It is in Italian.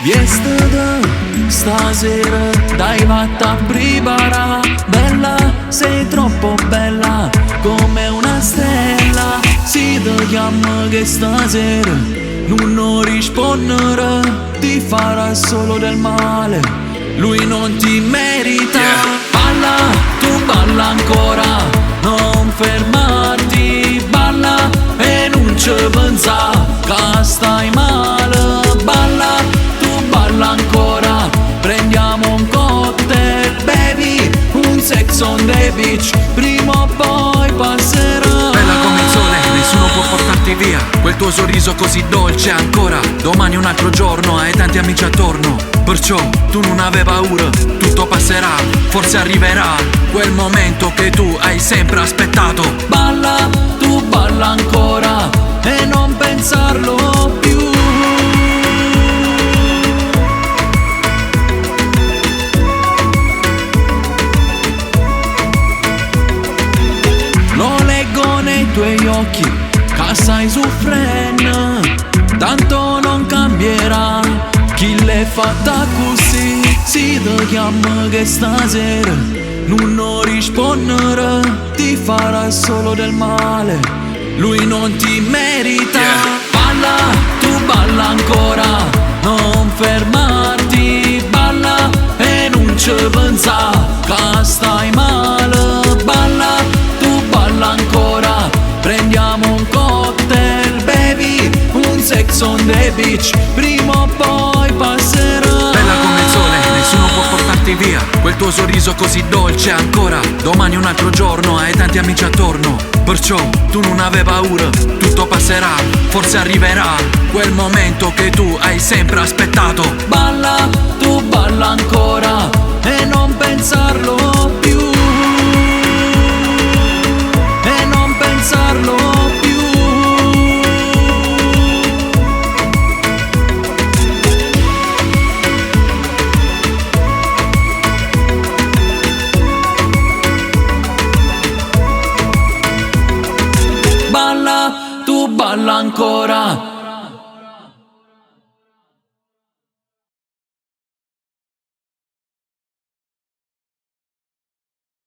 Yesterday, stasera, dai vatta a prepara. Bella, sei troppo bella, come una stella. Si ti chiama che stasera non rispondere, ti farà solo del male, lui non ti merita. Balla, tu balla ancora, non fermarti. Balla e non ci pensa che stai male. Balla, tu balla ancora, prendiamo un cocktail, baby, un sex on the beach, prima o poi passerà. Bella come il sole, nessuno può portarti via, quel tuo sorriso così dolce ancora. Domani un altro giorno, hai tanti amici attorno, perciò tu non avevi paura, tutto passerà, forse arriverà quel momento che tu hai sempre aspettato. Balla, tu balla ancora e non pensarlo più. Lo leggo nei tuoi occhi, che stai soffrendo, tanto non cambierà. Chi l'è fatta così, si ti chiama che stasera non rispondere, ti farà solo del male, lui non ti merita. Balla, tu balla ancora, non fermarti. Balla e non ci pensa che stai male. Balla, tu balla ancora, prendiamo un cocktail, baby, un sex on the beach, prima o poi passerà. Bella come il sole, nessuno può portarti via, quel tuo sorriso così dolce ancora. Domani un altro giorno, hai tanti amici attorno, perciò tu non avevi paura, tutto passerà, forse arriverà quel momento che tu hai sempre aspettato. Balla, tu balla ancora e non pensarlo più. E non pensarlo più. Balla, tu balla ancora